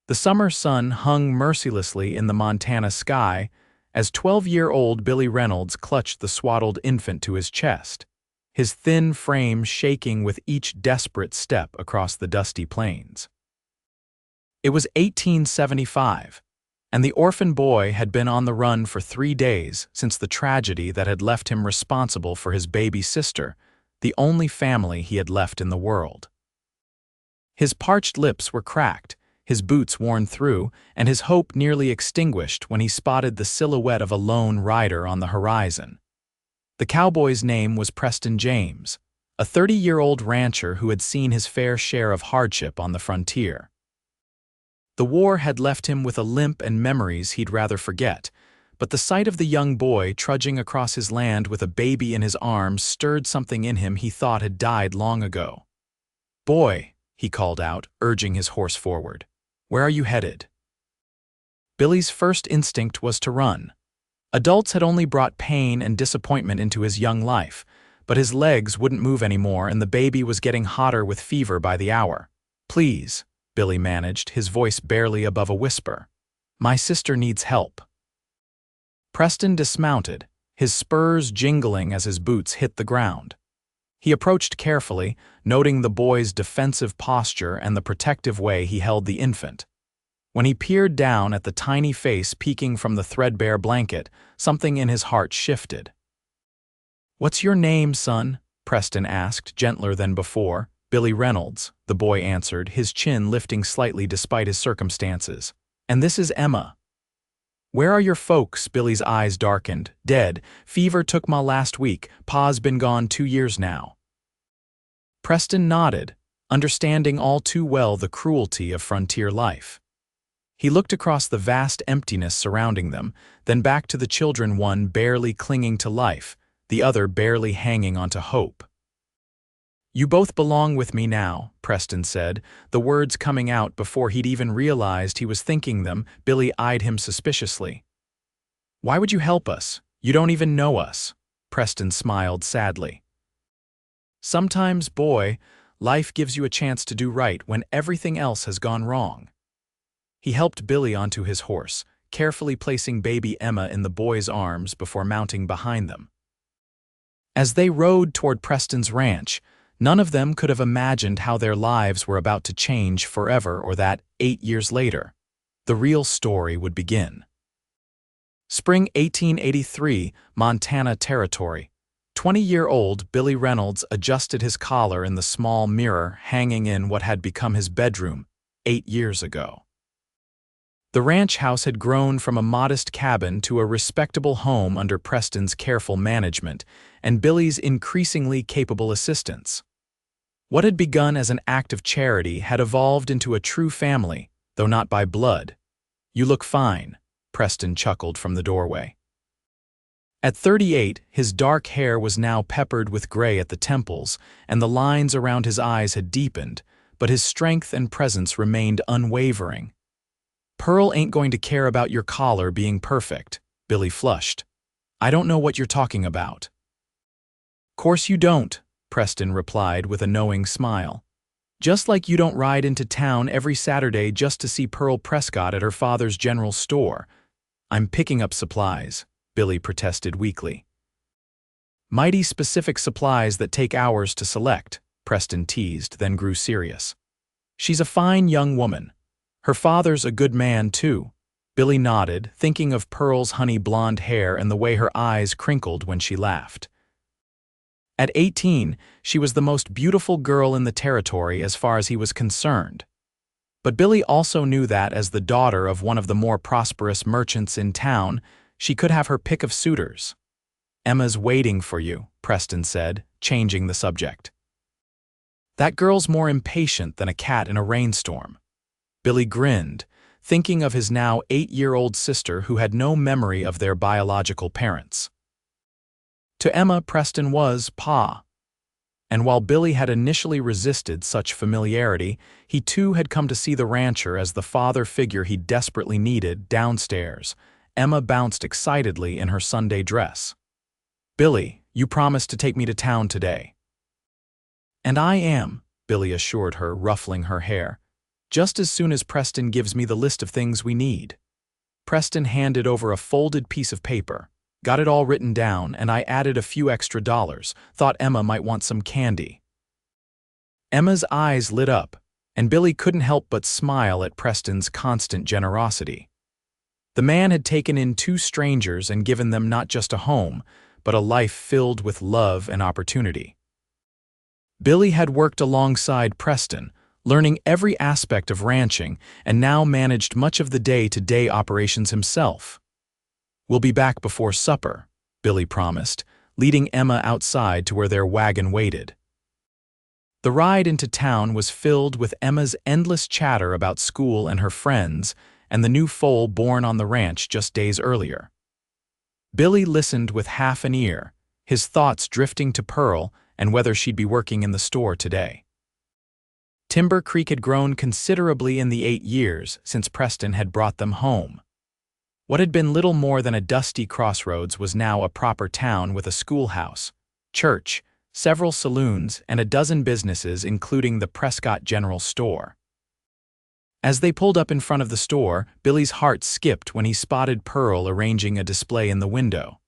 The summer sun hung mercilessly in the Montana sky as 12-year-old Billy Reynolds clutched the swaddled infant to his chest, his thin frame shaking with each desperate step across the dusty plains. It was 1875, and the orphan boy had been on the run for 3 days since the tragedy that had left him responsible for his baby sister, the only family he had left in the world. His parched lips were cracked, his boots worn through, and his hope nearly extinguished when he spotted the silhouette of a lone rider on the horizon. The cowboy's name was Preston James, a 30-year-old rancher who had seen his fair share of hardship on the frontier. The war had left him with a limp and memories he'd rather forget, but the sight of the young boy trudging across his land with a baby in his arms stirred something in him he thought had died long ago. "Boy," he called out, urging his horse forward. "Where are you headed?" Billy's first instinct was to run. Adults had only brought pain and disappointment into his young life, but his legs wouldn't move anymore and the baby was getting hotter with fever by the hour. "Please," Billy managed, his voice barely above a whisper. "My sister needs help." Preston dismounted, his spurs jingling as his boots hit the ground. He approached carefully, noting the boy's defensive posture and the protective way he held the infant. When he peered down at the tiny face peeking from the threadbare blanket, something in his heart shifted. "What's your name, son?" Preston asked, gentler than before. "Billy Reynolds," the boy answered, his chin lifting slightly despite his circumstances. "And this is Emma." "Where are your folks?" Billy's eyes darkened. "Dead. Fever took ma last week. Pa's been gone 2 years now." Preston nodded, understanding all too well the cruelty of frontier life. He looked across the vast emptiness surrounding them, then back to the children, one barely clinging to life, the other barely hanging onto hope. "You both belong with me now," Preston said, the words coming out before he'd even realized he was thinking them. Billy eyed him suspiciously. "Why would you help us? You don't even know us." Preston smiled sadly. "Sometimes, boy, life gives you a chance to do right when everything else has gone wrong." He helped Billy onto his horse, carefully placing baby Emma in the boy's arms before mounting behind them. As they rode toward Preston's ranch, none of them could have imagined how their lives were about to change forever, or that, 8 years later, the real story would begin. Spring 1883, Montana Territory. 20-year-old Billy Reynolds adjusted his collar in the small mirror hanging in what had become his bedroom 8 years ago. The ranch house had grown from a modest cabin to a respectable home under Preston's careful management and Billy's increasingly capable assistance. What had begun as an act of charity had evolved into a true family, though not by blood. "You look fine," Preston chuckled from the doorway. At 38, his dark hair was now peppered with gray at the temples, and the lines around his eyes had deepened, but his strength and presence remained unwavering. "Pearl ain't going to care about your collar being perfect," Billy flushed. "I don't know what you're talking about." "Course you don't," Preston replied with a knowing smile. "Just like you don't ride into town every Saturday just to see Pearl Prescott at her father's general store." "I'm picking up supplies," Billy protested weakly. "Mighty specific supplies that take hours to select," Preston teased, then grew serious. "She's a fine young woman. Her father's a good man, too." Billy nodded, thinking of Pearl's honey blonde hair and the way her eyes crinkled when she laughed. At 18, she was the most beautiful girl in the territory as far as he was concerned. But Billy also knew that, as the daughter of one of the more prosperous merchants in town, she could have her pick of suitors. "Emma's waiting for you," Preston said, changing the subject. "That girl's more impatient than a cat in a rainstorm." Billy grinned, thinking of his now 8-year-old sister who had no memory of their biological parents. To Emma, Preston was Pa. And while Billy had initially resisted such familiarity, he too had come to see the rancher as the father figure he desperately needed. Downstairs, Emma bounced excitedly in her Sunday dress. "Billy, you promised to take me to town today." "And I am," Billy assured her, ruffling her hair. just as soon as Preston gives me the list of things we need." Preston handed over a folded piece of paper, got it all written down, and I added a few extra dollars, thought Emma might want some candy. Emma's eyes lit up, and Billy couldn't help but smile at Preston's constant generosity. The man had taken in two strangers and given them not just a home, but a life filled with love and opportunity. Billy had worked alongside Preston, learning every aspect of ranching, and now managed much of the day-to-day operations himself. "We'll be back before supper," Billy promised, leading Emma outside to where their wagon waited. The ride into town was filled with Emma's endless chatter about school and her friends, and the new foal born on the ranch just days earlier. Billy listened with half an ear, his thoughts drifting to Pearl and whether she'd be working in the store today. Timber Creek had grown considerably in the 8 years since Preston had brought them home. What had been little more than a dusty crossroads was now a proper town with a schoolhouse, church, several saloons, and a dozen businesses, including the Prescott General Store. As they pulled up in front of the store, Billy's heart skipped when he spotted Pearl arranging a display in the window.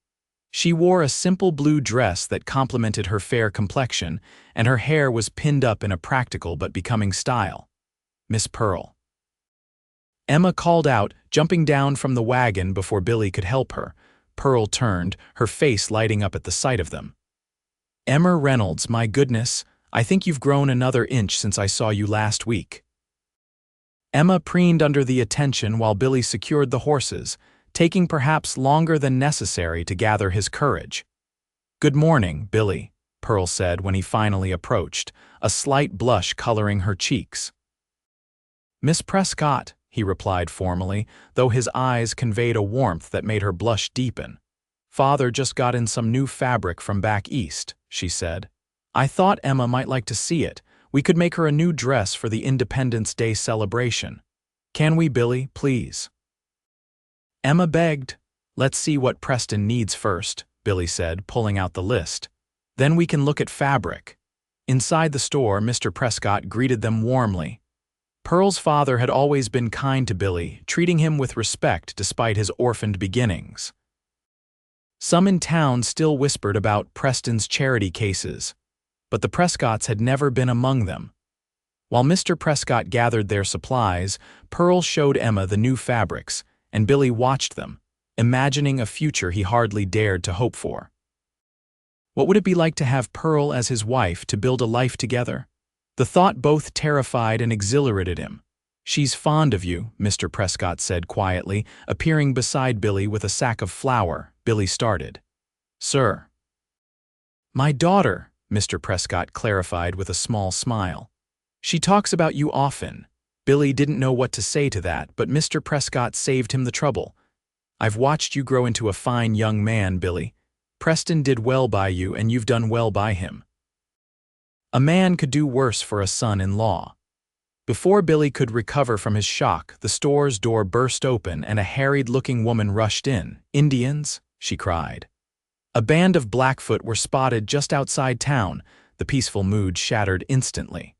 She wore a simple blue dress that complemented her fair complexion, and her hair was pinned up in a practical but becoming style. "Miss Pearl." Emma called out, jumping down from the wagon before Billy could help her. Pearl turned, her face lighting up at the sight of them. "Emma Reynolds, my goodness, I think you've grown another inch since I saw you last week." Emma preened under the attention while Billy secured the horses, taking perhaps longer than necessary to gather his courage. "Good morning, Billy," Pearl said when he finally approached, a slight blush coloring her cheeks. "Miss Prescott," he replied formally, though his eyes conveyed a warmth that made her blush deepen. "Father just got in some new fabric from back east," she said. "I thought Emma might like to see it. We could make her a new dress for the Independence Day celebration. Can we, Billy, please?" Emma begged. "Let's see what Preston needs first," Billy said, pulling out the list. "Then we can look at fabric." Inside the store, Mr. Prescott greeted them warmly. Pearl's father had always been kind to Billy, treating him with respect despite his orphaned beginnings. Some in town still whispered about Preston's charity cases, but the Prescotts had never been among them. While Mr. Prescott gathered their supplies, Pearl showed Emma the new fabrics, and Billy watched them, imagining a future he hardly dared to hope for. What would it be like to have Pearl as his wife, to build a life together? The thought both terrified and exhilarated him. "She's fond of you," Mr. Prescott said quietly, appearing beside Billy with a sack of flour. Billy started. "Sir." "My daughter," Mr. Prescott clarified with a small smile. "She talks about you often." Billy didn't know what to say to that, but Mr. Prescott saved him the trouble. "I've watched you grow into a fine young man, Billy. Preston did well by you, and you've done well by him. A man could do worse for a son-in-law." Before Billy could recover from his shock, the store's door burst open and a harried-looking woman rushed in. "Indians?" she cried. A band of Blackfoot were spotted just outside town. The peaceful mood shattered instantly.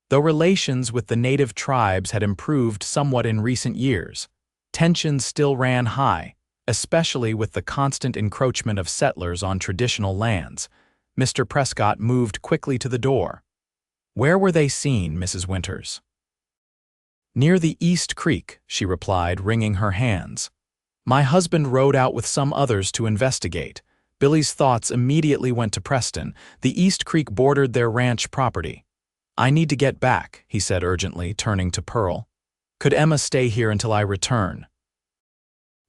Though relations with the native tribes had improved somewhat in recent years, tensions still ran high, especially with the constant encroachment of settlers on traditional lands. Mr. Prescott moved quickly to the door. "Where were they seen, Mrs. Winters?" "Near the East Creek," she replied, wringing her hands. "My husband rode out with some others to investigate." Billy's thoughts immediately went to Preston. The East Creek bordered their ranch property. "I need to get back," he said urgently, turning to Pearl. "Could Emma stay here until I return?"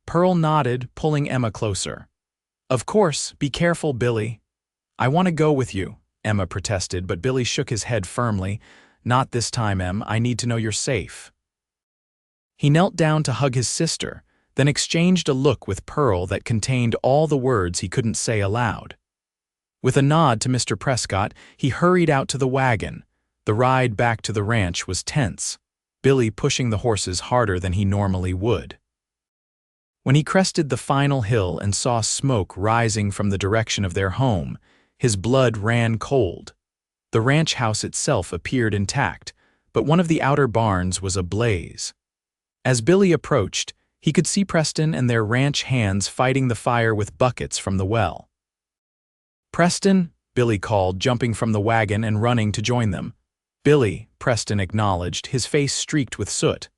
Pearl nodded, pulling Emma closer. "Of course, be careful, Billy." "I want to go with you," Emma protested, but Billy shook his head firmly. "Not this time, Em. I need to know you're safe." He knelt down to hug his sister, then exchanged a look with Pearl that contained all the words he couldn't say aloud. With a nod to Mr. Prescott, he hurried out to the wagon. The ride back to the ranch was tense, Billy pushing the horses harder than he normally would. When he crested the final hill and saw smoke rising from the direction of their home, his blood ran cold. The ranch house itself appeared intact, but one of the outer barns was ablaze. As Billy approached, he could see Preston and their ranch hands fighting the fire with buckets from the well. "Preston," Billy called, jumping from the wagon and running to join them. "Billy," Preston acknowledged, his face streaked with soot.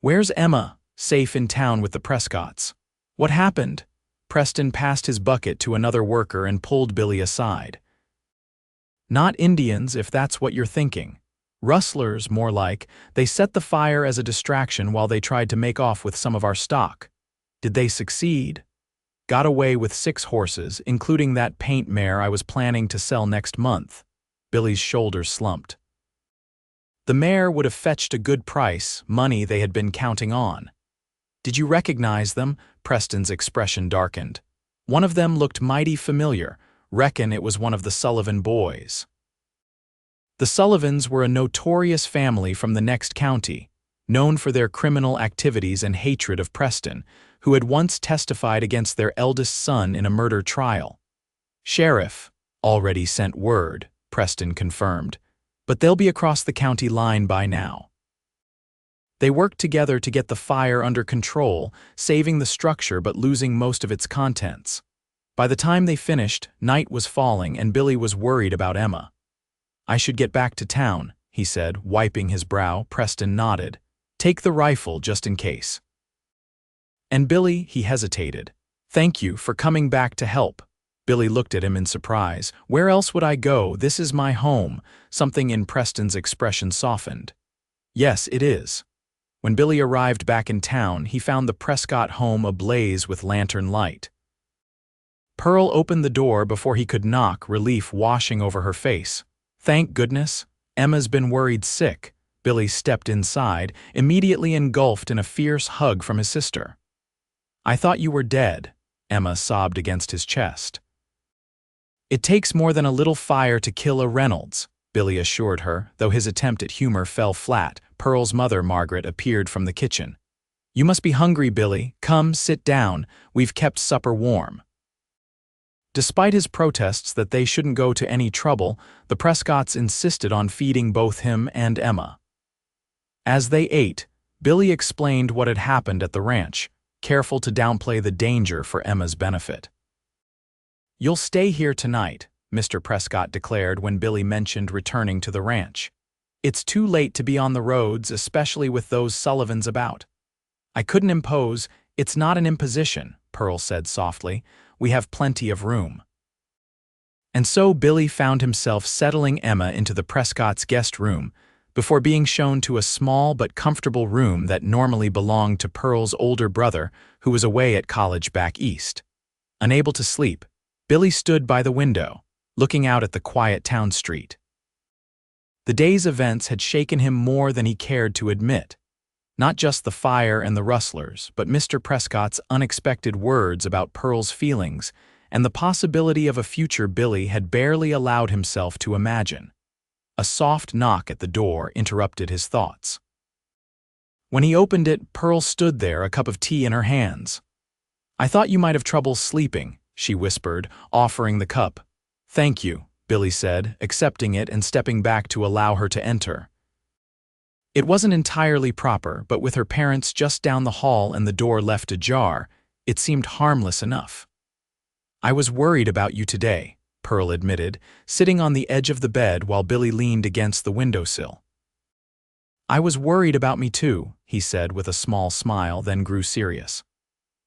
"Where's Emma?" "Safe in town with the Prescotts." "What happened?" Preston passed his bucket to another worker and pulled Billy aside. "Not Indians, if that's what you're thinking. Rustlers, more like. They set the fire as a distraction while they tried to make off with some of our stock." "Did they succeed?" "Got away with 6 horses, including that paint mare I was planning to sell next month." Billy's shoulders slumped. The mare would have fetched a good price, money they had been counting on. "Did you recognize them?" Preston's expression darkened. "One of them looked mighty familiar. Reckon it was one of the Sullivan boys." The Sullivans were a notorious family from the next county, known for their criminal activities and hatred of Preston, who had once testified against their eldest son in a murder trial. "Sheriff already sent word," Preston confirmed, "but they'll be across the county line by now." They worked together to get the fire under control, saving the structure but losing most of its contents. By the time they finished, night was falling and Billy was worried about Emma. "I should get back to town," he said, wiping his brow. Preston nodded. "Take the rifle just in case." "And Billy," he hesitated. "Thank you for coming back to help." Billy looked at him in surprise. "Where else would I go? This is my home." Something in Preston's expression softened. "Yes, it is." When Billy arrived back in town, he found the Prescott home ablaze with lantern light. Pearl opened the door before he could knock, relief washing over her face. "Thank goodness. Emma's been worried sick." Billy stepped inside, immediately engulfed in a fierce hug from his sister. "I thought you were dead," Emma sobbed against his chest. "It takes more than a little fire to kill a Reynolds," Billy assured her, though his attempt at humor fell flat. Pearl's mother, Margaret, appeared from the kitchen. "You must be hungry, Billy. Come, sit down. We've kept supper warm." Despite his protests that they shouldn't go to any trouble, the Prescotts insisted on feeding both him and Emma. As they ate, Billy explained what had happened at the ranch, careful to downplay the danger for Emma's benefit. "You'll stay here tonight," Mr. Prescott declared when Billy mentioned returning to the ranch. "It's too late to be on the roads, especially with those Sullivans about." "I couldn't impose. It's not an imposition," Pearl said softly. "We have plenty of room." And so Billy found himself settling Emma into the Prescott's guest room, before being shown to a small but comfortable room that normally belonged to Pearl's older brother, who was away at college back east. Unable to sleep, Billy stood by the window, looking out at the quiet town street. The day's events had shaken him more than he cared to admit. Not just the fire and the rustlers, but Mr. Prescott's unexpected words about Pearl's feelings and the possibility of a future Billy had barely allowed himself to imagine. A soft knock at the door interrupted his thoughts. When he opened it, Pearl stood there, a cup of tea in her hands. "I thought you might have trouble sleeping," she whispered, offering the cup. "Thank you," Billy said, accepting it and stepping back to allow her to enter. It wasn't entirely proper, but with her parents just down the hall and the door left ajar, it seemed harmless enough. "I was worried about you today," Pearl admitted, sitting on the edge of the bed while Billy leaned against the windowsill. "I was worried about me too," he said with a small smile, then grew serious.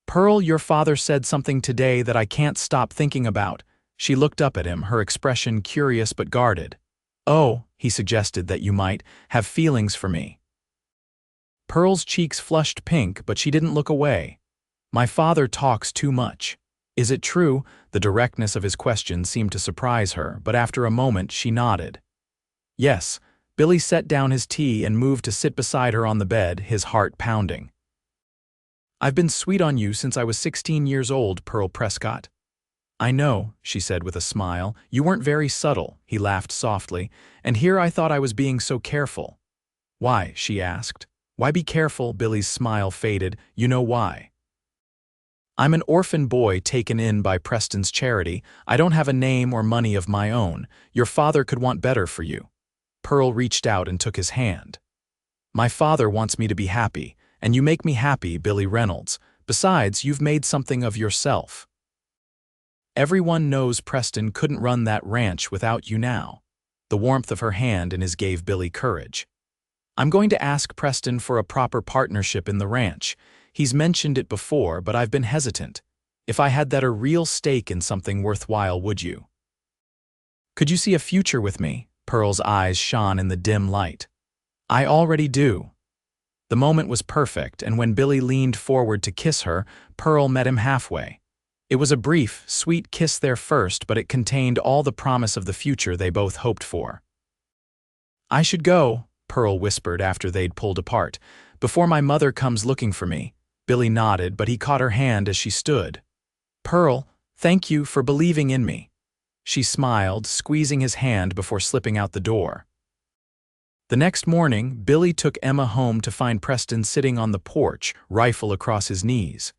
"Pearl, your father said something today that I can't stop thinking about." She looked up at him, her expression curious but guarded. "Oh," he suggested, "that you might have feelings for me." Pearl's cheeks flushed pink, but she didn't look away. "My father talks too much." "Is it true?" The directness of his question seemed to surprise her, but after a moment she nodded. "Yes." Billy set down his tea and moved to sit beside her on the bed, his heart pounding. "I've been sweet on you since I was 16 years old, Pearl Prescott." "I know," she said with a smile. "You weren't very subtle," he laughed softly, "and here I thought I was being so careful." "Why?" she asked. "Why be careful?" Billy's smile faded. "You know why. I'm an orphan boy taken in by Preston's charity. I don't have a name or money of my own. Your father could want better for you." Pearl reached out and took his hand. My father wants me to be happy, and you make me happy, Billy Reynolds. Besides, you've made something of yourself. Everyone knows Preston couldn't run that ranch without you now. The warmth of her hand in his gave Billy courage. I'm going to ask Preston for a proper partnership in the ranch. He's mentioned it before, but I've been hesitant. If I had that a real stake in something worthwhile, would you? Could you see a future with me? Pearl's eyes shone in the dim light. I already do. The moment was perfect, and when Billy leaned forward to kiss her, Pearl met him halfway. It was a brief, sweet kiss there first, but it contained all the promise of the future they both hoped for. I should go, Pearl whispered after they'd pulled apart, before my mother comes looking for me. Billy nodded, but he caught her hand as she stood. Pearl, thank you for believing in me. She smiled, squeezing his hand before slipping out the door. The next morning, Billy took Emma home to find Preston sitting on the porch, rifle across his knees.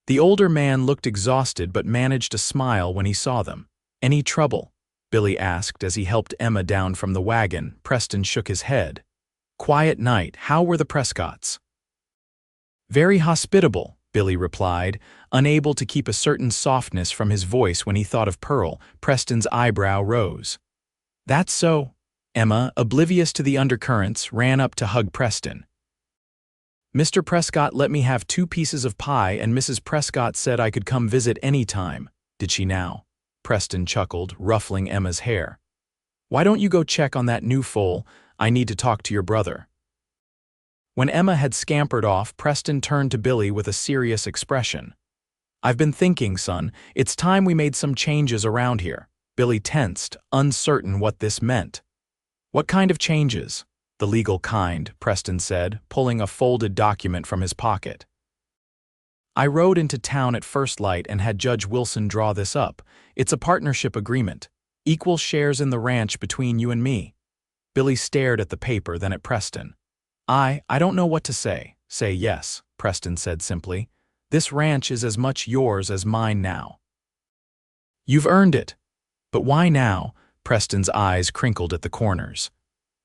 The older man looked exhausted but managed a smile when he saw them. Any trouble? Billy asked as he helped Emma down from the wagon. Preston shook his head. Quiet night. How were the Prescotts? Very hospitable, Billy replied, unable to keep a certain softness from his voice when he thought of Pearl. Preston's eyebrow rose. That's so. Emma, oblivious to the undercurrents, ran up to hug Preston. Mr. Prescott let me have 2 pieces of pie, and Mrs. Prescott said I could come visit any time. Did she now? Preston chuckled, ruffling Emma's hair. Why don't you go check on that new foal? I need to talk to your brother. When Emma had scampered off, Preston turned to Billy with a serious expression. I've been thinking, son, it's time we made some changes around here. Billy tensed, uncertain what this meant. What kind of changes? The legal kind, Preston said, pulling a folded document from his pocket. I rode into town at first light and had Judge Wilson draw this up. It's a partnership agreement. Equal shares in the ranch between you and me. Billy stared at the paper, then at Preston. I don't know what to say. Say yes, Preston said simply. This ranch is as much yours as mine now. You've earned it. But why now? Preston's eyes crinkled at the corners.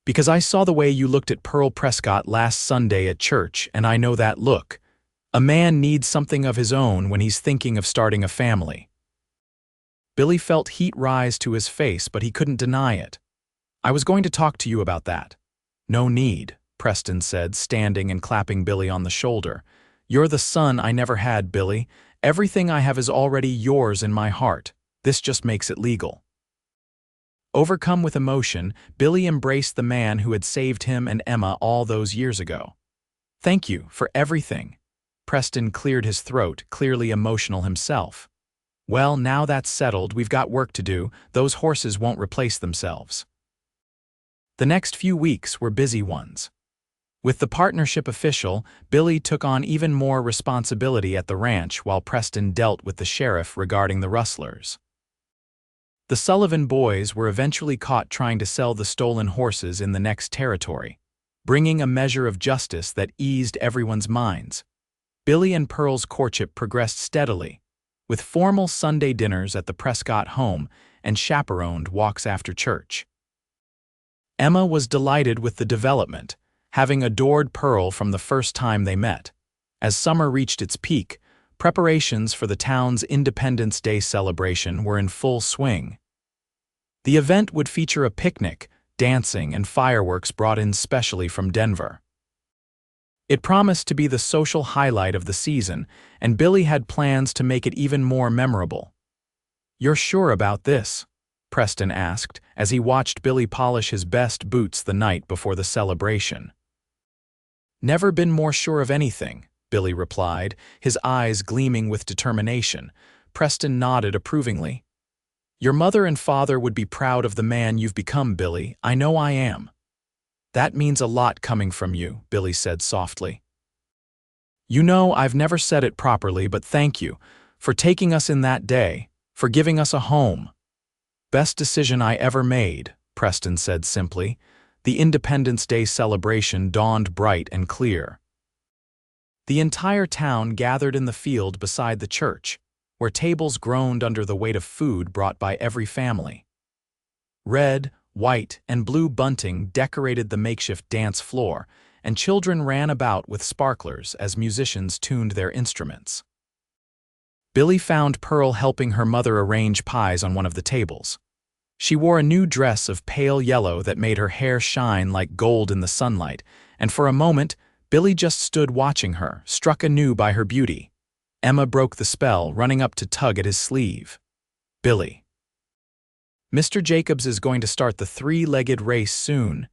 Because I saw the way you looked at Pearl Prescott last Sunday at church, and I know that look. A man needs something of his own when he's thinking of starting a family. Billy felt heat rise to his face, but he couldn't deny it. I was going to talk to you about that. No need, Preston said, standing and clapping Billy on the shoulder. You're the son I never had, Billy. Everything I have is already yours in my heart. This just makes it legal. Overcome with emotion, Billy embraced the man who had saved him and Emma all those years ago. Thank you for everything. Preston cleared his throat, clearly emotional himself. Well, now that's settled, we've got work to do. Those horses won't replace themselves. The next few weeks were busy ones. With the partnership official, Billy took on even more responsibility at the ranch while Preston dealt with the sheriff regarding the rustlers. The Sullivan boys were eventually caught trying to sell the stolen horses in the next territory, bringing a measure of justice that eased everyone's minds. Billy and Pearl's courtship progressed steadily, with formal Sunday dinners at the Prescott home and chaperoned walks after church. Emma was delighted with the development, having adored Pearl from the first time they met. As summer reached its peak, preparations for the town's Independence Day celebration were in full swing. The event would feature a picnic, dancing, and fireworks brought in specially from Denver. It promised to be the social highlight of the season, and Billy had plans to make it even more memorable. You're sure about this? Preston asked as he watched Billy polish his best boots the night before the celebration. Never been more sure of anything, Billy replied, his eyes gleaming with determination. Preston nodded approvingly. Your mother and father would be proud of the man you've become, Billy. I know I am. That means a lot coming from you, Billy said softly. You know, I've never said it properly, but thank you for taking us in that day, for giving us a home. Best decision I ever made, Preston said simply. The Independence Day celebration dawned bright and clear. The entire town gathered in the field beside the church, where tables groaned under the weight of food brought by every family. Red, white, and blue bunting decorated the makeshift dance floor, and children ran about with sparklers as musicians tuned their instruments. Billy found Pearl helping her mother arrange pies on one of the tables. She wore a new dress of pale yellow that made her hair shine like gold in the sunlight, and for a moment, Billy just stood watching her, struck anew by her beauty. Emma broke the spell, running up to tug at his sleeve. "Billy, Mr. Jacobs is going to start the three-legged race soon.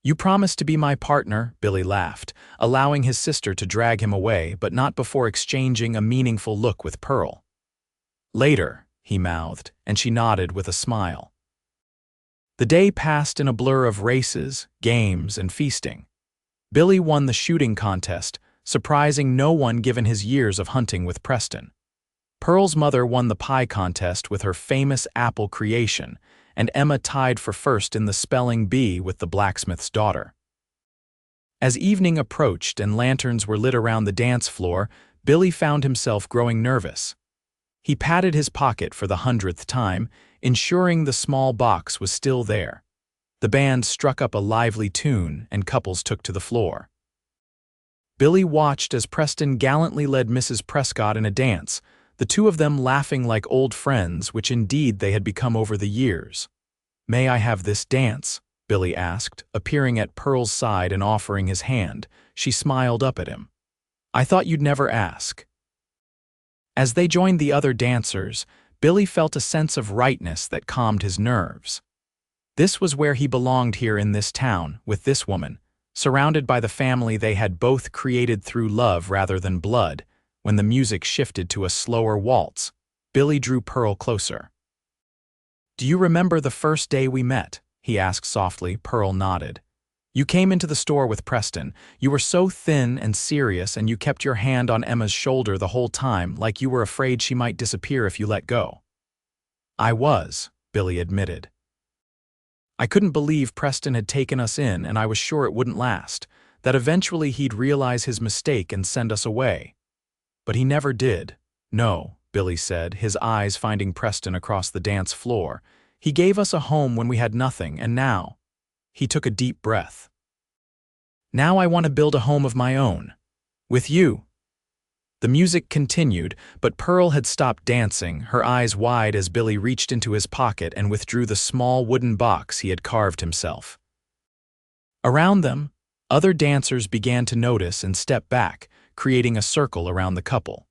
You promised to be my partner," Billy laughed, allowing his sister to drag him away, but not before exchanging a meaningful look with Pearl. "Later," he mouthed, and she nodded with a smile. The day passed in a blur of races, games, and feasting. Billy won the shooting contest, surprising no one given his years of hunting with Preston. Pearl's mother won the pie contest with her famous apple creation, and Emma tied for first in the spelling bee with the blacksmith's daughter. As evening approached and lanterns were lit around the dance floor, Billy found himself growing nervous. He patted his pocket for the 100th time, ensuring the small box was still there. The band struck up a lively tune, and couples took to the floor. Billy watched as Preston gallantly led Mrs. Prescott in a dance, the two of them laughing like old friends, which indeed they had become over the years. "May I have this dance?" Billy asked, appearing at Pearl's side and offering his hand. She smiled up at him. "I thought you'd never ask." As they joined the other dancers, Billy felt a sense of rightness that calmed his nerves. This was where he belonged here in this town, with this woman, surrounded by the family they had both created through love rather than blood. When the music shifted to a slower waltz, Billy drew Pearl closer. "Do you remember the first day we met?" he asked softly. Pearl nodded. "You came into the store with Preston. You were so thin and serious, and you kept your hand on Emma's shoulder the whole time, like you were afraid she might disappear if you let go." "I was," Billy admitted. "I couldn't believe Preston had taken us in, and I was sure it wouldn't last, that eventually he'd realize his mistake and send us away. But he never did." "No," Billy said, his eyes finding Preston across the dance floor. "He gave us a home when we had nothing, and now—" He took a deep breath. "Now I want to build a home of my own. With you." The music continued, but Pearl had stopped dancing, her eyes wide as Billy reached into his pocket and withdrew the small wooden box he had carved himself. Around them, other dancers began to notice and step back, creating a circle around the couple.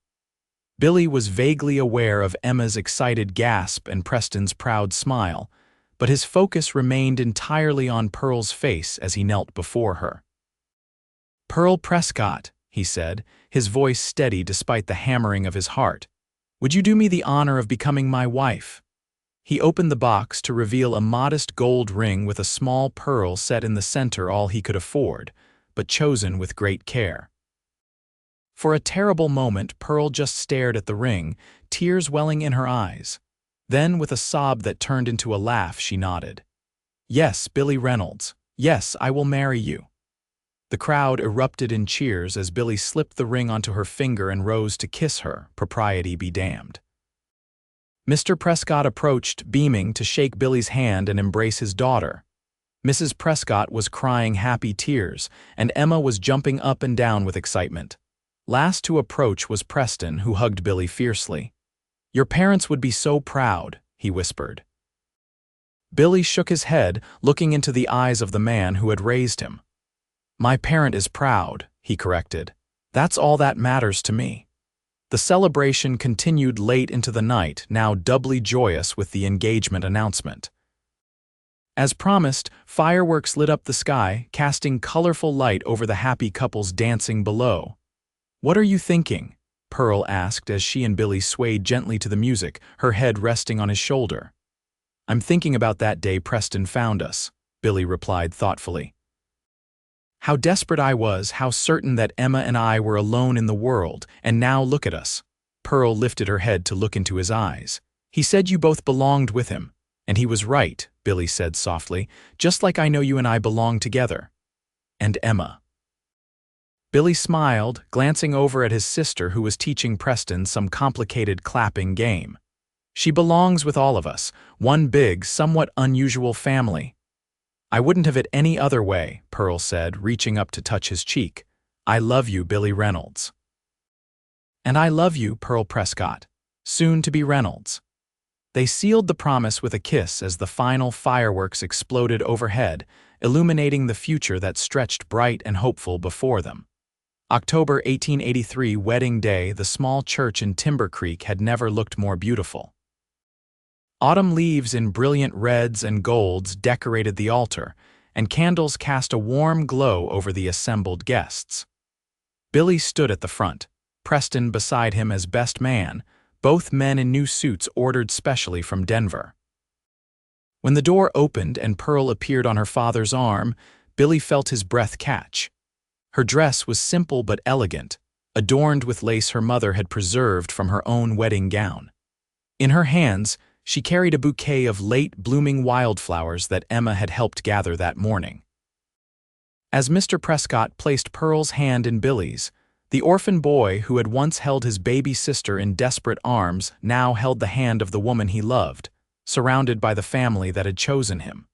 Billy was vaguely aware of Emma's excited gasp and Preston's proud smile, but his focus remained entirely on Pearl's face as he knelt before her. "Pearl Prescott," he said, his voice steady despite the hammering of his heart, "would you do me the honor of becoming my wife?" He opened the box to reveal a modest gold ring with a small pearl set in the center, all he could afford, but chosen with great care. For a terrible moment, Pearl just stared at the ring, tears welling in her eyes. Then, with a sob that turned into a laugh, she nodded. "Yes, Billy Reynolds. Yes, I will marry you." The crowd erupted in cheers as Billy slipped the ring onto her finger and rose to kiss her, propriety be damned. Mr. Prescott approached, beaming, to shake Billy's hand and embrace his daughter. Mrs. Prescott was crying happy tears, and Emma was jumping up and down with excitement. Last to approach was Preston, who hugged Billy fiercely. "Your parents would be so proud," he whispered. Billy shook his head, looking into the eyes of the man who had raised him. "My parent is proud," he corrected. "That's all that matters to me." The celebration continued late into the night, now doubly joyous with the engagement announcement. As promised, fireworks lit up the sky, casting colorful light over the happy couples dancing below. "What are you thinking?" Pearl asked as she and Billy swayed gently to the music, her head resting on his shoulder. "I'm thinking about that day Preston found us," Billy replied thoughtfully. "How desperate I was, how certain that Emma and I were alone in the world, and now look at us." Pearl lifted her head to look into his eyes. "He said you both belonged with him, and he was right," Billy said softly, "just like I know you and I belong together. And Emma." Billy smiled, glancing over at his sister who was teaching Preston some complicated clapping game. "She belongs with all of us, one big, somewhat unusual family." "I wouldn't have it any other way," Pearl said, reaching up to touch his cheek. "I love you, Billy Reynolds." "And I love you, Pearl Prescott, soon to be Reynolds." They sealed the promise with a kiss as the final fireworks exploded overhead, illuminating the future that stretched bright and hopeful before them. October 1883 wedding day, the small church in Timber Creek had never looked more beautiful. Autumn leaves in brilliant reds and golds decorated the altar, and candles cast a warm glow over the assembled guests. Billy stood at the front, Preston beside him as best man, both men in new suits ordered specially from Denver. When the door opened and Pearl appeared on her father's arm, Billy felt his breath catch. Her dress was simple but elegant, adorned with lace her mother had preserved from her own wedding gown. In her hands, she carried a bouquet of late-blooming wildflowers that Emma had helped gather that morning. As Mr. Prescott placed Pearl's hand in Billy's, the orphan boy who had once held his baby sister in desperate arms now held the hand of the woman he loved, surrounded by the family that had chosen him.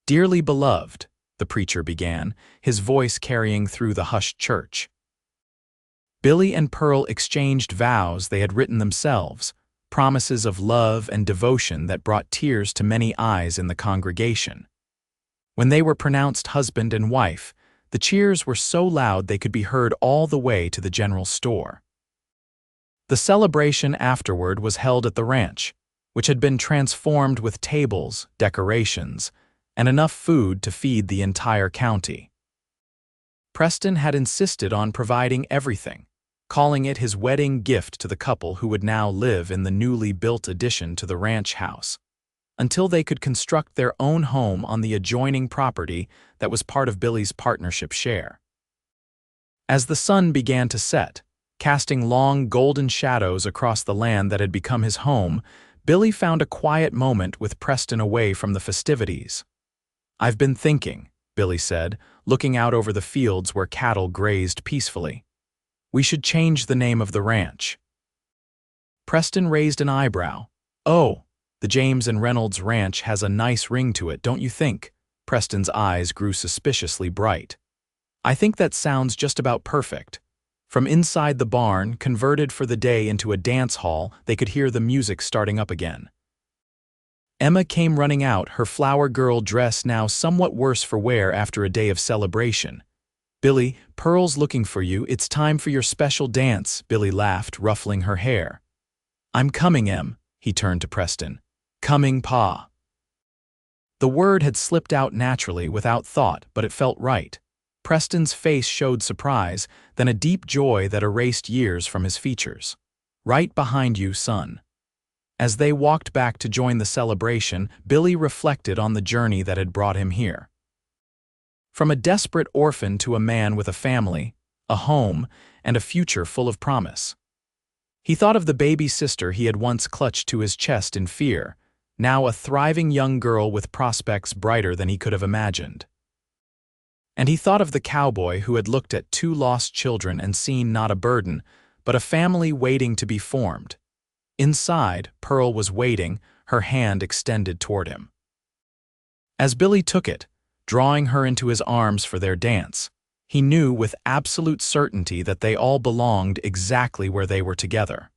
"Dearly beloved," the preacher began, his voice carrying through the hushed church. Billy and Pearl exchanged vows they had written themselves, promises of love and devotion that brought tears to many eyes in the congregation. When they were pronounced husband and wife, the cheers were so loud they could be heard all the way to the general store. The celebration afterward was held at the ranch, which had been transformed with tables, decorations, and enough food to feed the entire county. Preston had insisted on providing everything, calling it his wedding gift to the couple who would now live in the newly built addition to the ranch house, until they could construct their own home on the adjoining property that was part of Billy's partnership share. As the sun began to set, casting long golden shadows across the land that had become his home, Billy found a quiet moment with Preston away from the festivities. "I've been thinking," Billy said, looking out over the fields where cattle grazed peacefully. "We should change the name of the ranch." Preston raised an eyebrow. "Oh, the James and Reynolds Ranch has a nice ring to it, don't you think?" Preston's eyes grew suspiciously bright. "I think that sounds just about perfect." From inside the barn, converted for the day into a dance hall, they could hear the music starting up again. Emma came running out, her flower girl dress now somewhat worse for wear after a day of celebration. "Billy, Pearl's looking for you. It's time for your special dance," Billy laughed, ruffling her hair. "I'm coming, Em," he turned to Preston. "Coming, Pa." The word had slipped out naturally, without thought, but it felt right. Preston's face showed surprise, then a deep joy that erased years from his features. "Right behind you, son." As they walked back to join the celebration, Billy reflected on the journey that had brought him here. From a desperate orphan to a man with a family, a home, and a future full of promise. He thought of the baby sister he had once clutched to his chest in fear, now a thriving young girl with prospects brighter than he could have imagined. And he thought of the cowboy who had looked at two lost children and seen not a burden, but a family waiting to be formed. Inside, Pearl was waiting, her hand extended toward him. As Billy took it, drawing her into his arms for their dance, he knew with absolute certainty that they all belonged exactly where they were together.